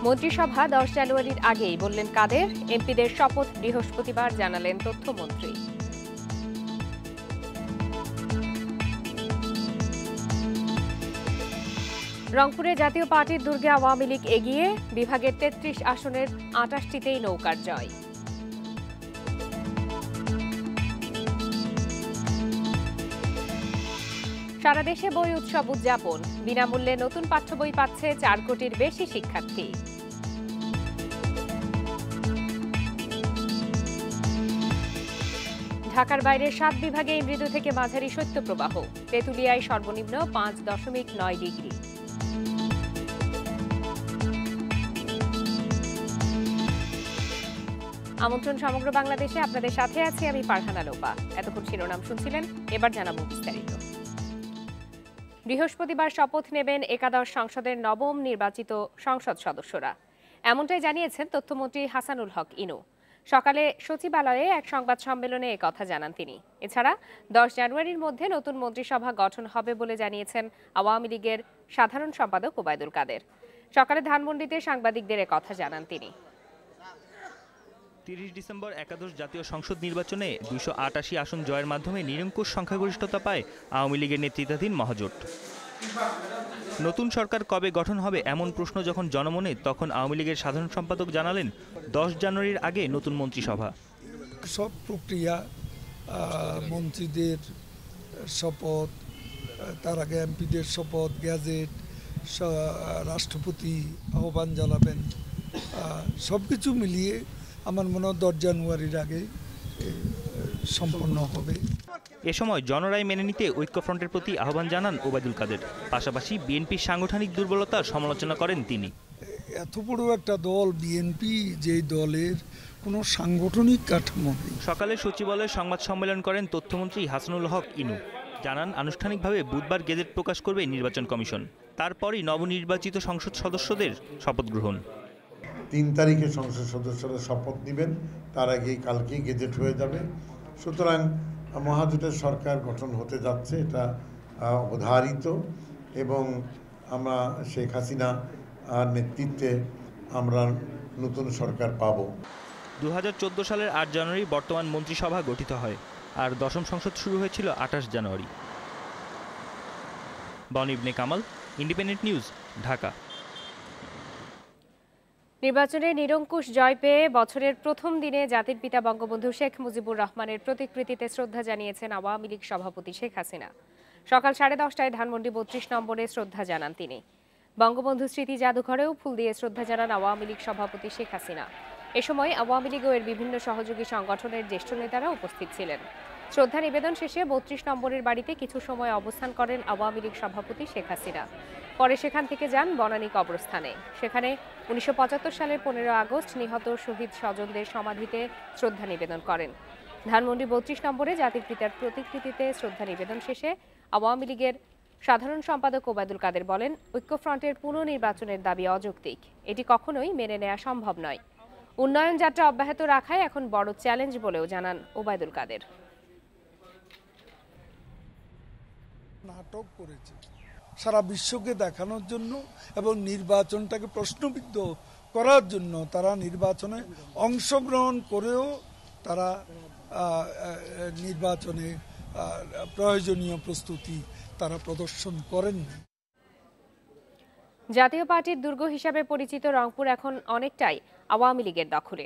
মন্ত্রিসভা 10 জানুয়ারির আগেই বললেন কাদের। এমপিদের শপথ বৃহস্পতিবার, জানালেন তথ্যমন্ত্রী। রংপুরে জাতীয় পার্টির দুর্গে আওয়ামী লীগ এগিয়ে, বিভাগের 33 আসনের 28টিতেই নৌকার জয়। সারা দেশে বই উৎসব উদযাপন, বিনামূল্যে নতুন পাঠ্য বই পাচ্ছে 4 কোটির বেশি শিক্ষার্থী। ঢাকার বাইরে 7 বিভাগে মৃদু থেকে মাঝারি শৈত্যপ্রবাহ, তেঁতুলিয়ায় সর্বনিম্ন 5.9 ডিগ্রি। আমন্ত্রণ সমগ্র বাংলাদেশে, আপনাদের সাথে আছি আমি ফারহানা লোপা। এতক্ষণ শিরোনাম শুনছিলেন, এবার জানাবো বিস্তারিত। বৃহস্পতিবার শপথ নেবেন একাদশ সংসদের নবম নির্বাচিত সংসদ সদস্যরা, এমনটাই জানিয়েছেন তথ্যমন্ত্রী হাসানুল হক ইনু। সকালে সচিবালয়ে এক সংবাদ সম্মেলনে একথা জানান তিনি। এছাড়া 10 জানুয়ারির মধ্যে নতুন মন্ত্রিসভা গঠন হবে বলে জানিয়েছেন আওয়ামী লীগের সাধারণ সম্পাদক ওবায়দুল কাদের। সকালে ধানমন্ডিতে সাংবাদিকদের একথা জানান তিনি। 30 ডিসেম্বর একাদশ জাতীয় সংসদ নির্বাচনে 288 আসন জয়ের মাধ্যমে নিরঙ্কুশ সংখ্যাগরিষ্ঠতা পায় আওয়ামী লীগের নেতৃত্বাধীন মহাজোট। নতুন সরকার কবে গঠন হবে এমন প্রশ্ন যখন জনমনে, তখন আওয়ামী লীগের সাধারণ সম্পাদক জানালেন 10 জানুয়ারির আগে নতুন মন্ত্রিসভা। সব প্রক্রিয়া, মন্ত্রীদের শপথ, তার আগে এমপিদের শপথ, গ্যাজেট, রাষ্ট্রপতি আহ্বান জানাবেন, সব কিছু মিলিয়ে আমার মনে হয় 10 জানুয়ারির আগে সম্পন্ন হবে। এ সময় জনরায় মেনে নিতে ঐক্যফ্রন্টের প্রতি আহ্বান জানান ওবায়দুল কাদের। পাশাপাশি বিএনপির সাংগঠনিক দুর্বলতার সমালোচনা করেন তিনি। এত বড় একটা দল বিএনপি, যে দলের কোনো সাংগঠনিক কাঠামো নেই। সকালে সচিবালয়ে সংবাদ সম্মেলন করেন তথ্যমন্ত্রী হাসানুল হক ইনু। জানান আনুষ্ঠানিকভাবে বুধবার গেজেট প্রকাশ করবে নির্বাচন কমিশন, তারপরই নবনির্বাচিত সংসদ সদস্যদের শপথ গ্রহণ। 3 তারিখে সংসদ সদস্যরা শপথ নেবেন, তার আগেই কালকেই গেজেট হয়ে যাবে। সুতরাং মহাজোটের সরকার গঠন হতে যাচ্ছে, এটা অবধারিত, এবং আমরা শেখ হাসিনা নেতৃত্বে আমরা নতুন সরকার পাব। 2014 সালের 8 জানুয়ারি বর্তমান মন্ত্রিসভা গঠিত হয়, আর দশম সংসদ শুরু হয়েছিল 28 জানুয়ারি। বন ইবনে কামাল, ইন্ডিপেন্ডেন্ট নিউজ, ঢাকা। নির্বাচনে নিরঙ্কুশ জয় পেয়ে বছরের প্রথম দিনে জাতির পিতা বঙ্গবন্ধু শেখ মুজিবুর রহমানের প্রতিকৃতিতে শ্রদ্ধা জানিয়েছেন আওয়ামী লীগ সভাপতি শেখ হাসিনা। সকাল 10:30টায় ধানমন্ডি 32 নম্বরে শ্রদ্ধা জানান তিনি। বঙ্গবন্ধু স্মৃতি জাদুঘরেও ফুল দিয়ে শ্রদ্ধা জানান আওয়ামী লীগ সভাপতি শেখ হাসিনা। এ সময় আওয়ামী লীগ ও এর বিভিন্ন সহযোগী সংগঠনের জ্যেষ্ঠ নেতারা উপস্থিত ছিলেন। শ্রদ্ধা নিবেদন শেষে 32 নম্বরের বাড়িতে কিছু সময় অবস্থান করেন আওয়ামী লীগ সভাপতি শেখ হাসিনা। পরে সেখান থেকে যান বনানী কবরস্থানে। সেখানে 1975 সালের 15 আগস্ট নিহত শহীদ স্বজনদের সমাধিতে শ্রদ্ধা নিবেদন করেন। ধানমন্ডি 32 নম্বরে জাতির পিতার প্রতিকৃতিতে শ্রদ্ধা নিবেদন শেষে আওয়ামী লীগের সাধারণ সম্পাদক ওবায়দুল কাদের বলেন, ঐক্যফ্রন্টের পুনর্নির্বাচনের দাবি অযৌক্তিক, এটি কখনোই মেনে নেওয়া সম্ভব নয়। উন্নয়ন যাত্রা অব্যাহত রাখাই এখন বড় চ্যালেঞ্জ বলেও জানান ওবায়দুল কাদের। নাটক করেছে সারা বিশ্বকে দেখানোর জন্য এবং নির্বাচনটাকে প্রশ্নবিদ্ধ করার জন্য। তারা নির্বাচনে অংশগ্রহণ করেও তারা নির্বাচনে প্রয়োজনীয় প্রস্তুতি তারা প্রদর্শন করেননি। জাতীয় পার্টির দুর্গ হিসাবে পরিচিত রংপুর এখন অনেকটাই আওয়ামী লীগের দখলে।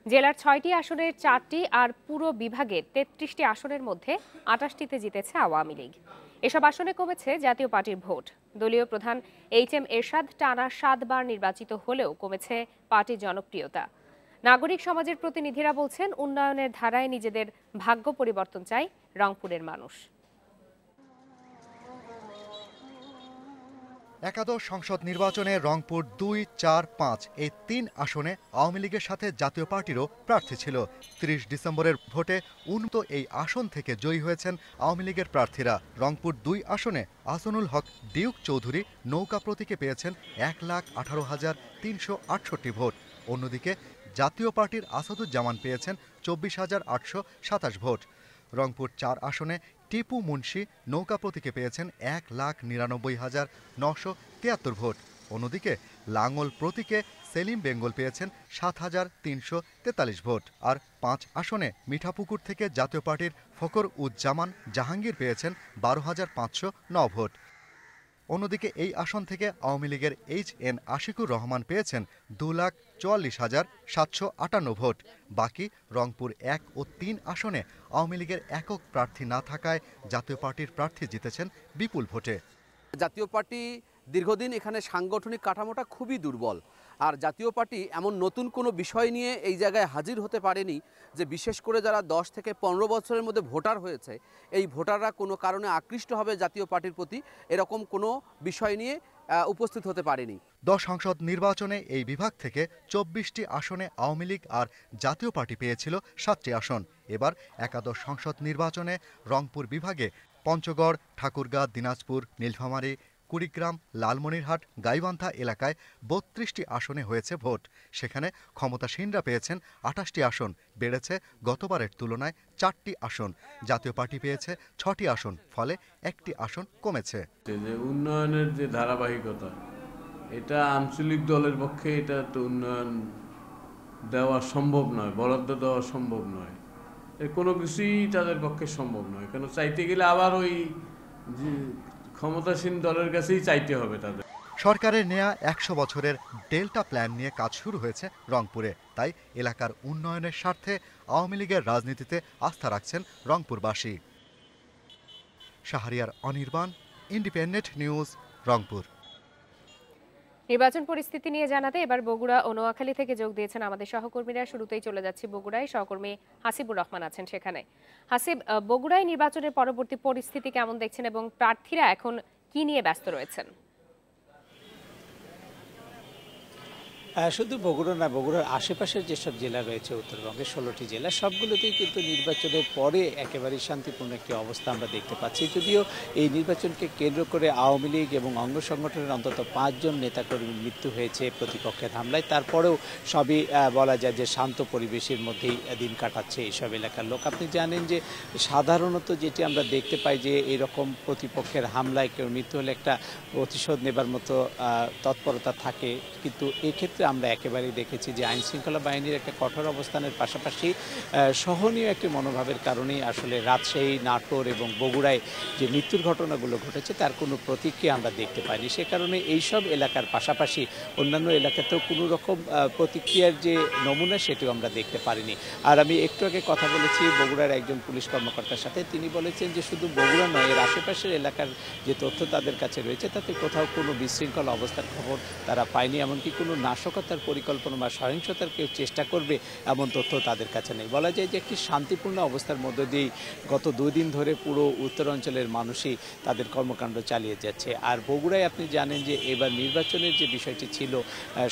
জেলার 6টি আসনের 4টি আর পুরো বিভাগের 33টি আসনের মধ্যে 28টিতে জিতেছে আওয়ামী লীগ। এসব আসনে কমেছে জাতীয় পার্টির ভোট। দলীয় প্রধান HM এরশাদ টানা 7 বার নির্বাচিত হলেও কমেছে পার্টির জনপ্রিয়তা। নাগরিক সমাজের প্রতিনিধিরা বলছেন, উন্নয়নের ধারায় নিজেদের ভাগ্য পরিবর্তন চাই রংপুরের মানুষ। একাদশ সংসদ নির্বাচনে রংপুর 2, 4, 5 এই 3 আসনে আওয়ামী লীগের সাথে জাতীয় পার্টিরও প্রার্থী ছিল। 30 ডিসেম্বরের ভোটে উন্নত এই আসন থেকে জয়ী হয়েছেন আওয়ামী লীগের প্রার্থীরা। রংপুর 2 আসনে আহসানুল হক ডিউক চৌধুরী নৌকা প্রতীকে পেয়েছেন 1,18,368 ভোট। অন্যদিকে জাতীয় পার্টির আসাদুজ্জামান পেয়েছেন 24,827 ভোট। রংপুর 4 আসনে টিপু মুন্সি নৌকা প্রতীকে পেয়েছেন 1,99,973 ভোট। অন্যদিকে লাঙ্গল প্রতীকে সেলিম বেঙ্গল পেয়েছেন ৭,৩৪৩ ভোট। আর ৫ আসনে মিঠাপুকুর থেকে জাতীয় পার্টির ফখর উজ্জামান জাহাঙ্গীর পেয়েছেন ১২,৫০৯ ভোট। অন্যদিকে এই আসন থেকে আওয়ামী লীগের HN আশিকুর রহমান পেয়েছেন ২,৪৪,৭৫৮ ভোট। বাকি রংপুর ১ ও ৩ আসনে আওয়ামী লীগের একক প্রার্থী না থাকায় জাতীয় পার্টির প্রার্থী জিতেছেন বিপুল ভোটে। জাতীয় পার্টি দীর্ঘদিন এখানে সাংগঠনিক কাঠামোটা খুবই দুর্বল, আর জাতীয় পার্টি এমন নতুন কোনো বিষয় নিয়ে এই জায়গায় হাজির হতে পারেনি যে বিশেষ করে যারা ১০ থেকে ১৫ বছরের মধ্যে ভোটার হয়েছে এই ভোটাররা কোনো কারণে আকৃষ্ট হবে জাতীয় পার্টির প্রতি, এরকম কোনো বিষয় নিয়ে উপস্থিত হতে পারেনি। ১০ সংসদ নির্বাচনে এই বিভাগ থেকে ২৪টি আসনে আওয়ামী লীগ আর জাতীয় পার্টি পেয়েছিল ৭টি আসন। এবার একাদশ সংসদ নির্বাচনে রংপুর বিভাগে পঞ্চগড়, ঠাকুরগাঁ, দিনাজপুর, নীলফামারী, কুড়িগ্রাম, লালমনিরহাট, গাইবান্ধা এলাকায় ৩২টি আসনে হয়েছে ভোট। সেখানে ক্ষমতাসীনরা পেয়েছেন ২৮টি আসন, বেড়েছে গতবারের তুলনায় ৪টি আসন। জাতীয় পার্টি পেয়েছে ৬টি আসন, ফলে ১টি আসন কমেছে। উন্নয়নের যে ধারাবাহিকতা, এটা আঞ্চলিক দলের পক্ষে এটা তো উন্নয়ন দেওয়া সম্ভব নয়, বরাদ্দ দেওয়া সম্ভব নয়, কোনো কিছুই তাদের পক্ষে সম্ভব নয়। কেন চাইতে গেলে আবার ওই ক্ষমতাসীন দলের কাছেই চাইতে হবে তাদের। সরকারের নেয়া ১০০ বছরের ডেল্টা প্ল্যান নিয়ে কাজ শুরু হয়েছে রংপুরে। তাই এলাকার উন্নয়নের স্বার্থে আওয়ামী লীগের রাজনীতিতে আস্থা রাখছেন রংপুরবাসী। Shahriar Anirban, Independent News, Rangpur. নির্বাচন পরিস্থিতি নিয়ে জানাতে এবার বগুড়া ও নোয়াখালী থেকে যোগ দিয়েছেন আমাদের সহকর্মীরা। শুরুতেই চলে যাচ্ছি বগুড়ায়, সহকর্মী হাসিবুর রহমান আছেন সেখানে। হাসিব, বগুড়ায় নির্বাচনের পরবর্তী পরিস্থিতি কেমন দেখছেন এবং প্রার্থীরা এখন কি নিয়ে ব্যস্ত রয়েছেন? শুধু বগুড়া না, বগুড়ার আশেপাশের যেসব জেলা রয়েছে উত্তরবঙ্গের 16টি জেলা, সবগুলোতেই কিন্তু নির্বাচনের পরে একেবারে শান্তিপূর্ণ একটি অবস্থা আমরা দেখতে পাচ্ছি। যদিও এই নির্বাচনকে কেন্দ্র করে আওয়ামী লীগ এবং অঙ্গ সংগঠনের অন্তত 5 জন নেতাকর্মীর মৃত্যু হয়েছে প্রতিপক্ষের হামলায়। তারপরেও সবই বলা যায় যে শান্ত পরিবেশের মধ্যেই দিন কাটাচ্ছে এইসব এলাকার লোক। আপনি জানেন যে সাধারণত যেটি আমরা দেখতে পাই যে এরকম প্রতিপক্ষের হামলায় কেউ মৃত্যু হলে একটা প্রতিশোধ নেবার মতো তৎপরতা থাকে, কিন্তু এক্ষেত্রে আমরা একেবারেই দেখেছি যে আইন শৃঙ্খলা বাহিনীর একটা কঠোর অবস্থানের পাশাপাশি সহনীয় একটি মনোভাবের কারণেই আসলে রাজশাহী, নাটোর এবং বগুড়ায় যে মৃত্যুর ঘটনাগুলো ঘটেছে তার কোনো প্রতিক্রিয়া আমরা দেখতে পাইনি। সে কারণে এইসব এলাকার পাশাপাশি অন্যান্য এলাকাতেও কোনো রকম প্রতিক্রিয়ার যে নমুনা সেটিও আমরা দেখতে পারিনি। আর আমি একটু আগে কথা বলেছি বগুড়ার একজন পুলিশ কর্মকর্তার সাথে, তিনি বলেছেন যে শুধু বগুড়া নয়, এর আশেপাশের এলাকার যে তথ্য তাদের কাছে রয়েছে তাতে কোথাও কোনো বিশৃঙ্খল অবস্থার খবর তারা পায়নি, এমনকি কোনো নাশকতার পরিকল্পনা বা সহিংসতার কেউ চেষ্টা করবে এমন তথ্য তাদের কাছে নেই। বলা যায় যে একটি শান্তিপূর্ণ অবস্থার মধ্য দিয়েই গত 2 দিন ধরে পুরো উত্তরাঞ্চলের মানুষই তাদের কর্মকাণ্ড চালিয়ে যাচ্ছে। আর বগুড়ায় আপনি জানেন যে এবার নির্বাচনের যে বিষয়টি ছিল,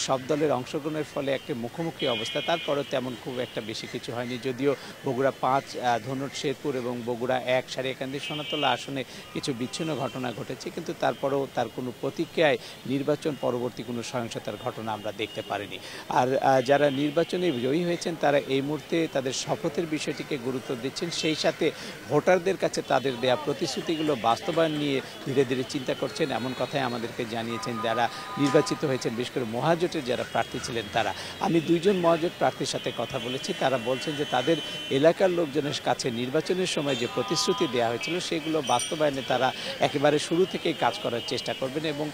সব দলের অংশগ্রহণের ফলে একটা মুখোমুখি অবস্থা, তারপরেও তেমন খুব একটা বেশি কিছু হয়নি। যদিও বগুড়া 5, ধনুট শেরপুর এবং বগুড়া 1, সারিয়াকান্দি, সোনাতলা আসনে কিছু বিচ্ছিন্ন ঘটনা ঘটেছে, কিন্তু তারপরেও তার কোনো প্রতিক্রিয়ায় নির্বাচন পরবর্তী কোনো সহিংসতার ঘটনা আমরা দেখতে পারিনি। আর যারা নির্বাচনে জয়ী হয়েছেন তারা এই মুহূর্তে তাদের শপথের বিষয়টিকে গুরুত্ব দিচ্ছেন, সেই সাথে ভোটারদের কাছে তাদের দেয়া প্রতিশ্রুতিগুলো বাস্তবায়ন নিয়ে ধীরে ধীরে চিন্তা করছেন, এমন কথাই আমাদেরকে জানিয়েছেন যারা নির্বাচিত হয়েছেন, বিশেষ করে মহাজোটের যারা প্রার্থী ছিলেন তারা। আমি 2 জন মহাজোট প্রার্থীর সাথে কথা বলেছি, তারা বলছেন যে তাদের এলাকার লোকজনের কাছে নির্বাচনের সময় যে প্রতিশ্রুতি দেওয়া হয়েছিল সেগুলো বাস্তবায়নে তারা একেবারে শুরু থেকেই কাজ করার চেষ্টা করবেন এবং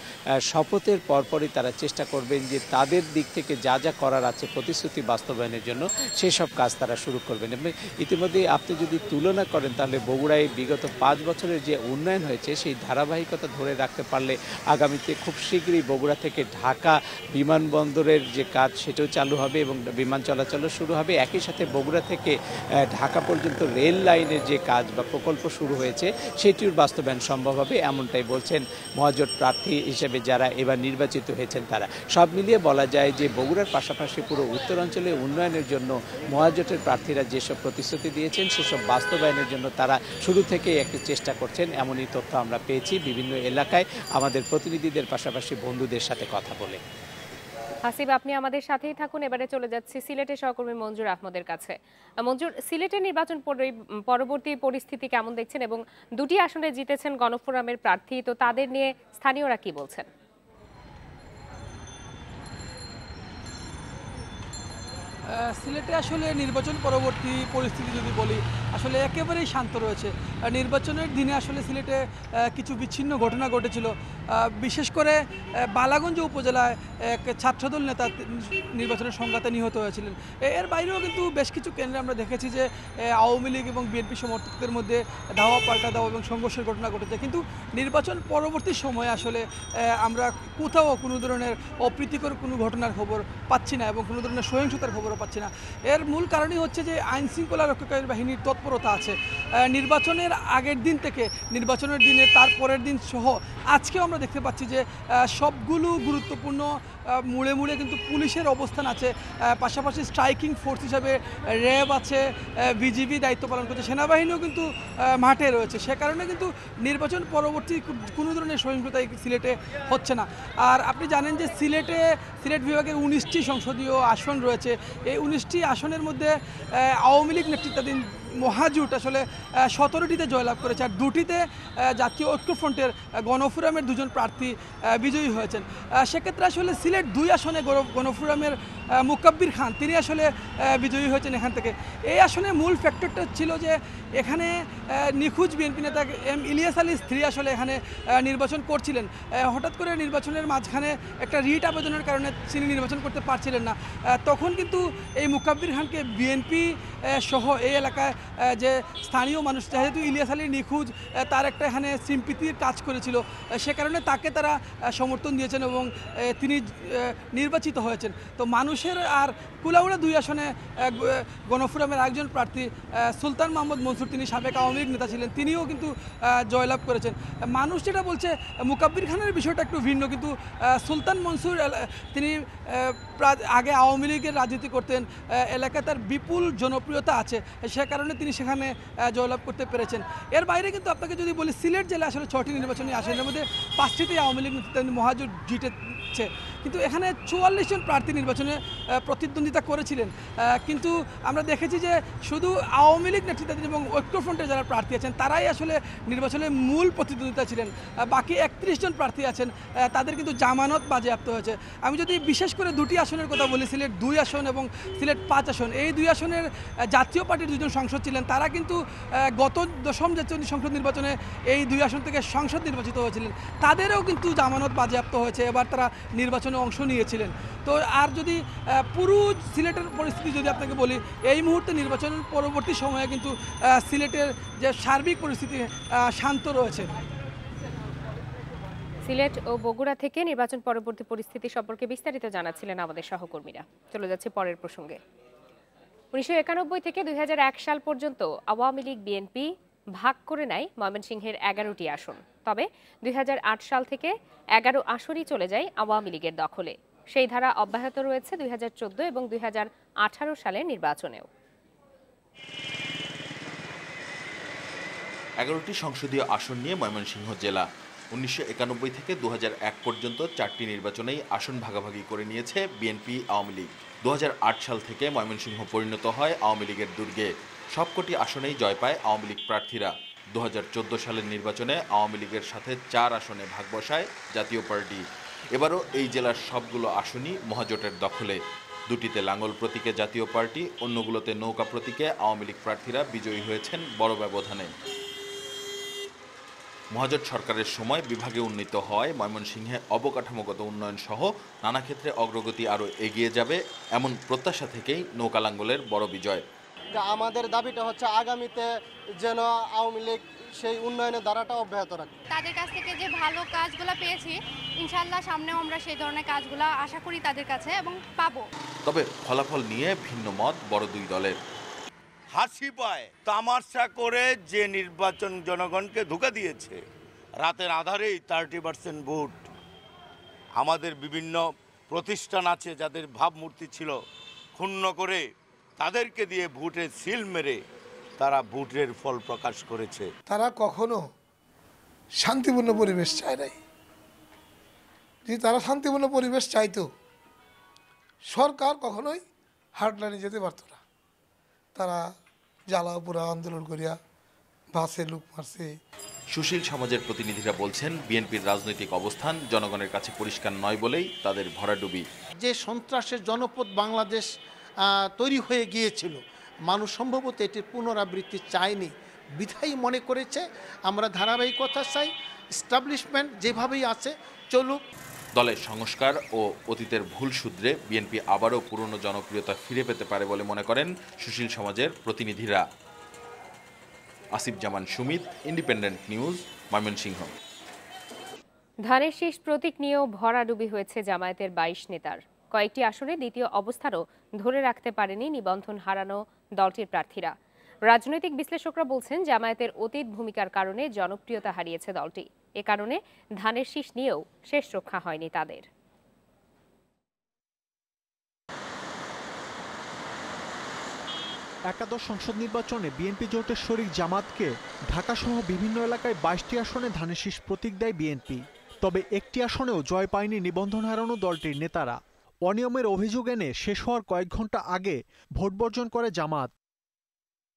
শপথের পরপরই তারা চেষ্টা করবেন যে তাদের দিক থেকে যা যা করার আছে প্রতিশ্রুতি বাস্তবায়নের জন্য সেসব কাজ তারা শুরু করবেন। এবং ইতিমধ্যে আপনি যদি তুলনা করেন তাহলে বগুড়ায় বিগত 5 বছরের যে উন্নয়ন হয়েছে সেই ধারাবাহিকতা ধরে রাখতে পারলে আগামীতে খুব শীঘ্রই বগুড়া থেকে ঢাকা বিমানবন্দরের যে কাজ সেটাও চালু হবে এবং বিমান চলাচলও শুরু হবে। একই সাথে বগুড়া থেকে ঢাকা পর্যন্ত রেল লাইনের যে কাজ বা প্রকল্প শুরু হয়েছে সেটির বাস্তবায়ন সম্ভব হবে, এমনটাই বলছেন মহাজোট প্রার্থী হিসেবে যারা এবার নির্বাচিত হয়েছেন তারা। সব মিলিয়ে বলা যায় যে বগুড়ার পাশাপাশি পুরো উত্তরাঞ্চলে উন্নয়নের জন্য মহাজোটের প্রার্থীরা যেসব প্রতিশ্রুতি দিয়েছেন সেসব বাস্তবায়নের জন্য তারা শুরু থেকেই একটি চেষ্টা করছেন, এমনই তথ্য আমরা পেয়েছি বিভিন্ন এলাকায় আমাদের প্রতিনিধিদের পাশাপাশি বন্ধুদের সাথে কথা বলে। হাসিব, আপনি আমাদের সাথেই থাকুন। এবারে চলে যাচ্ছি সিলেটের সহকর্মী মঞ্জুর আহমদের কাছে। মঞ্জুর, সিলেটের নির্বাচন পরবর্তী পরিস্থিতি কেমন দেখছেন এবং 2টি আসনে জিতেছেন গণফোরামের প্রার্থী, তো তাদের নিয়ে স্থানীয়রা কি বলছেন? সিলেটে আসলে নির্বাচন পরবর্তী পরিস্থিতি যদি বলি আসলে একেবারেই শান্ত রয়েছে। নির্বাচনের দিনে আসলে সিলেটে কিছু বিচ্ছিন্ন ঘটনা ঘটেছিল, বিশেষ করে বালাগঞ্জ উপজেলায় এক ছাত্রদল নেতা নির্বাচনের সংঘাতে নিহত হয়েছিলেন। এর বাইরেও কিন্তু বেশ কিছু কেন্দ্রে আমরা দেখেছি যে আওয়ামী লীগ এবং বিএনপি সমর্থকদের মধ্যে ধাওয়া পাল্টা দেওয়া এবং সংঘর্ষের ঘটনা ঘটেছে, কিন্তু নির্বাচন পরবর্তী সময়ে আসলে আমরা কোথাও কোনো ধরনের অপ্রীতিকর কোনো ঘটনার খবর পাচ্ছি না এবং কোনো ধরনের সহিংসতার খবরও পাচ্ছি না। এর মূল কারণই হচ্ছে যে আইন শৃঙ্খলা রক্ষাকারী বাহিনীর তৎপরতা আছে। নির্বাচনের আগের দিন থেকে নির্বাচনের দিনে তার পরের দিন সহ আজকেও আমরা দেখতে পাচ্ছি যে সবগুলো গুরুত্বপূর্ণ মুড়ে মুড়ে কিন্তু পুলিশের অবস্থান আছে, পাশাপাশি স্ট্রাইকিং ফোর্স হিসাবে র্যাব আছে, বিজিবি দায়িত্ব পালন করছে, সেনাবাহিনীও কিন্তু মাঠে রয়েছে। সে কারণে কিন্তু নির্বাচন পরবর্তী কোনো ধরনের সহিংসতা সিলেটে হচ্ছে না। আর আপনি জানেন যে সিলেট বিভাগের 19টি সংসদীয় আসন রয়েছে। এই 19টি আসনের মধ্যে আওয়ামী লীগ নেতৃত্বাধীন মহাজোট আসলে 17টিতে জয়লাভ করেছে, আর 2টিতে জাতীয় ঐক্যফ্রন্টের গণফোরামের 2জন প্রার্থী বিজয়ী হয়েছেন। সেক্ষেত্রে আসলে সিলেট 2 আসনে গণফোরামের মুকাব্বির খান তিনি আসলে বিজয়ী হয়েছেন এখান থেকে। এই আসনে মূল ফ্যাক্টরটা ছিল যে এখানে নিখোঁজ বিএনপি নেতা এম ইলিয়াস আলীর স্ত্রী আসলে এখানে নির্বাচন করছিলেন। হঠাৎ করে নির্বাচনের মাঝখানে একটা রিট আবেদনের কারণে তিনি নির্বাচন করতে পারছিলেন না। তখন কিন্তু এই মুকাব্বির খানকে বিএনপি সহ এই এলাকায় যে স্থানীয় মানুষ, যেহেতু ইলিয়াস আলী নিখোঁজ, তার একটা এখানে সিম্পিতির কাজ করেছিল, সে কারণে তাকে তারা সমর্থন দিয়েছেন এবং তিনি নির্বাচিত হয়েছেন। তো মানুষের আর কুলাউড়া 2 আসনে গণফোরামের একজন প্রার্থী সুলতান মোহাম্মদ মনসুর, তিনি সাবেক আওয়ামী লীগ নেতা ছিলেন, তিনিও কিন্তু জয়লাভ করেছেন। মানুষ যেটা বলছে মুকাব্বির খানের বিষয়টা একটু ভিন্ন, কিন্তু সুলতান মনসুর তিনি আগে আওয়ামী লীগের রাজনীতি করতেন, এলাকায় তার বিপুল জনপ্রিয়তা আছে, সে কারণে তিনি সেখানে জয়লাভ করতে পেরেছেন। এর বাইরে কিন্তু আপনাকে যদি বলি সিলেট জেলায় আসলে 6টি নির্বাচনী আসনের মধ্যে 5টিতেই আওয়ামী লীগ নেতৃত্বাধীন মহাজোট জিতেছে, কিন্তু এখানে 44 জন প্রার্থী নির্বাচনে প্রতিদ্বন্দ্বিতা করেছিলেন। কিন্তু আমরা দেখেছি যে শুধু আওয়ামী লীগ নেতৃত্বাধীন এবং ঐক্যফ্রন্টের যারা প্রার্থী আছেন তারাই আসলে নির্বাচনের মূল প্রতিদ্বন্দ্বিতা ছিলেন। বাকি 31 জন প্রার্থী আছেন, তাদের কিন্তু জামানত বাজেয়াপ্ত হয়েছে। আমি যদি বিশেষ করে 2টি আসনের কথা বলি, সিলেট 2 আসন এবং সিলেট 5 আসন, এই 2 আসনের জাতীয় পার্টির 2জন সংসদ ছিলেন, তারা কিন্তু গত 10ম জাতীয় সংসদ নির্বাচনে এই 2 আসন থেকে সংসদ নির্বাচিত হয়েছিলেন, তাদেরও কিন্তু জামানত বাজেয়াপ্ত হয়েছে, এবার তারা নির্বাচনে অংশ নিয়েছিলেন। তো আর যদি পুরো সিলেটের পরিস্থিতি যদি আপনাকে বলি, এই মুহূর্তে নির্বাচনের পরবর্তী সময়ে কিন্তু সিলেটের যে সার্বিক পরিস্থিতি শান্ত রয়েছে। সিলেট ও বগুড়া থেকে নির্বাচন পরবর্তী পরিস্থিতি সম্পর্কে বিস্তারিত জানাচ্ছিলেন আমাদের সহকর্মীরা। চলে যাচ্ছে পরের প্রসঙ্গে। 1991 থেকে 2001 সাল পর্যন্ত আওয়ামী লীগ বিএনপি ভাগ করে নেয় ময়মনসিংহের 11টি আসন। তবে 2008 সাল থেকে 11 আসনই চলে যায় আওয়ামী লীগের দখলে। সেই ধারা অব্যাহত রয়েছে 2014 এবং 2018 সালের নির্বাচনেও। 11টি সংসদীয় আসন নিয়ে ময়মনসিংহ জেলা। 1991 থেকে 2001 পর্যন্ত 4টি নির্বাচনেই আসন ভাগাভাগি করে নিয়েছে বিএনপি আওয়ামী লীগ। 2008 সাল থেকে ময়মনসিংহ পরিণত হয় আওয়ামী লীগের দুর্গে। সবকটি আসনেই জয় পায় আওয়ামী লীগ প্রার্থীরা। 2014 সালের নির্বাচনে আওয়ামী লীগের সাথে 4 আসনে ভাগ বসায় জাতীয় পার্টি। এবারও এই জেলার সবগুলো আসনই মহাজোটের দখলে। 2টিতে লাঙ্গল প্রতীকে জাতীয় পার্টি, অন্যগুলোতে নৌকা প্রতীকে আওয়ামী লীগ প্রার্থীরা বিজয়ী হয়েছেন বড় ব্যবধানে। মহাজোট সরকারের সময় বিভাগে উন্নীত হয় ময়মনসিংহে অবকাঠামোগত উন্নয়ন সহ নানা ক্ষেত্রে অগ্রগতি আরও এগিয়ে যাবে, এমন প্রত্যাশা থেকেই নৌকা লাঙ্গলের বড় বিজয়। আমাদের দাবিটা হচ্ছে আগামীতে যেন আওয়ামী লীগ সেই উন্নয়নের ধারাটা অব্যাহত রাখে। তাদের কাছ থেকে যে ভালো কাজগুলো পেয়েছি, ইনশাল্লাহ সামনেও আমরা সেই ধরনের কাজগুলো আশা করি তাদের কাছে এবং পাবো। তবে ফলাফল নিয়ে ভিন্ন মত বড় 2 দলের। হাসি পায় তামাশা করে যে নির্বাচন জনগণকে ধোঁকা দিয়েছে, রাতের আধারেই 30% ভোট। আমাদের বিভিন্ন প্রতিষ্ঠান আছে যাদের ভাবমূর্তি ছিল, ক্ষুণ্ণ করে তাদেরকে দিয়ে ভোটের সিল মেরে তারা ভোটের ফল প্রকাশ করেছে। তারা কখনো শান্তিপূর্ণ পরিবেশ চায় নাই। যদি তারা শান্তিপূর্ণ পরিবেশ চাইতো, সরকার কখনোই হার্ডলাইনে যেতে পারতো না। তারা জ্বালাপুরা আন্দোলন করিয়া বাসে লোক মারছে। সুশীল সমাজের প্রতিনিধিরা বলছেন বিএনপির রাজনৈতিক অবস্থান জনগণের কাছে পরিষ্কার নয় বলেই তাদের ভরাডুবি। যে সন্ত্রাসের জনপদ বাংলাদেশ তৈরি হয়ে গিয়েছিল। মানুষ সম্ভবত এটির পুনরাবৃত্তি চায়নি, বিধায়ী মনে করেছে আমরা ধারাবাহিকতা চাই, এস্টাবলিশমেন্ট যেভাবেই আছে চলুক। দলের সংস্কার ও অতীতের ভুল শুধরে বিএনপি আবারও পুরনো জনপ্রিয়তা ফিরে পেতে পারে বলে মনে করেন সুশীল সমাজের প্রতিনিধিরা। আসিফ জামান সুমিত, ইন্ডিপেন্ডেন্ট নিউজ, ময়মনসিংহ। ধানের শীষ প্রতীক নিয়েও ভরাডুবি হয়েছে জামায়াতের 22 নেতার। কয়েকটি আসনে দ্বিতীয় অবস্থানও ধরে রাখতে পারেনি নিবন্ধন হারানো দলটির প্রার্থীরা। রাজনৈতিক বিশ্লেষকরা বলছেন জামায়াতের অতীত ভূমিকার কারণে জনপ্রিয়তা হারিয়েছে দলটি। এ কারণে ধানের শীষ নিয়েও শেষ রক্ষা হয়নি তাদের। একাদশ সংসদ নির্বাচনে বিএনপি জোটের শরিক জামাতকে ঢাকাসহ বিভিন্ন এলাকায় 22টি আসনে ধানের শীষ প্রতীক দেয় বিএনপি। তবে একটি আসনেও জয় পায়নি নিবন্ধন হারানো দলটির নেতারা। অনিয়মের অভিযোগ এনে শেষ হওয়ার কয়েক ঘন্টা আগে ভোট বর্জন করে জামাত।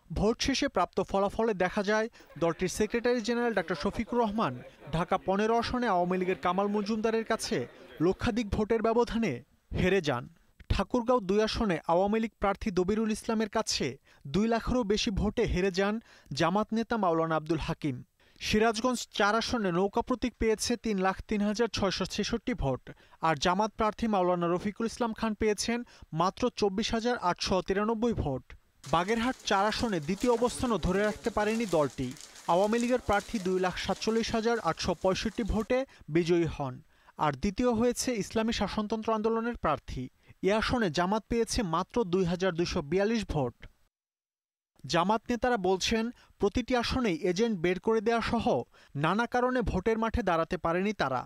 ভোট শেষে প্রাপ্ত ফলাফলে দেখা যায় দলটির secretary general doctor Shafiqur Rahman Dhaka 15 আসনে আওয়ামী লীগের কামাল মজুমদারের কাছে লক্ষাধিক ভোটের ব্যবধানে হেরে যান। ঠাকুরগাঁও 2 আসনে আওয়ামী লীগ প্রার্থী দবিরুল ইসলামের কাছে 2 লাখেরও বেশি ভোটে হেরে যান জামাত নেতা মাওলানা আব্দুল হাকিম। সিরাজগঞ্জ 4 আসনে নৌকা প্রতীক পেয়েছে 3,03,666 ভোট, আর জামাত প্রার্থী মাওলানা রফিকুল ইসলাম খান পেয়েছেন মাত্র 24,893 ভোট। বাগেরহাট 4 আসনে দ্বিতীয় অবস্থানও ধরে রাখতে পারেনি দলটি। আওয়ামী লীগের প্রার্থী 2,47,865 ভোটে বিজয়ী হন, আর দ্বিতীয় হয়েছে ইসলামী শাসনতন্ত্র আন্দোলনের প্রার্থী। এ আসনে জামাত পেয়েছে মাত্র 2,242 ভোট। জামাত নেতারা বলছেন প্রতিটি আসনেই এজেন্ট বের করে দেওয়া সহ নানা কারণে ভোটের মাঠে দাঁড়াতে পারেনি তারা।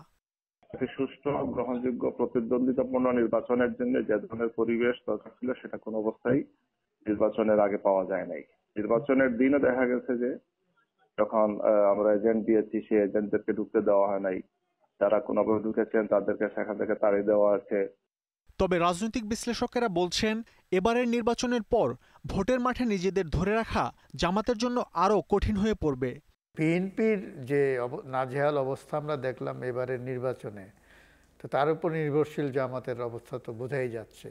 সুষ্ঠু গ্রহণযোগ্য প্রতিদ্বন্দ্বিতাপূর্ণ নির্বাচনের জন্য যে ধরনের পরিবেশ দরকার ছিল সেটা কোনো অবস্থায় নির্বাচনের আগে পাওয়া যায় নাই। নির্বাচনের দিনও দেখা গেছে যে যখন আমরা এজেন্ট দিয়েছি সেই এজেন্টদেরকে ঢুকতে দেওয়া হয় নাই, যারা কোনোভাবে ঢুকেছেন তাদেরকে সেখান থেকে তাড়িয়ে দেওয়া আছে। তবে রাজনৈতিক বিশ্লেষকেরা বলছেন এবারের নির্বাচনের পর ভোটের মাঠে নিজেদের ধরে রাখা জামাতের জন্য আরও কঠিন হয়ে পড়বে। বিএনপির যে নাজেহাল অবস্থা আমরা দেখলাম এবারের নির্বাচনে, তো তার উপর নির্ভরশীল জামাতের অবস্থা তো বোঝাই যাচ্ছে।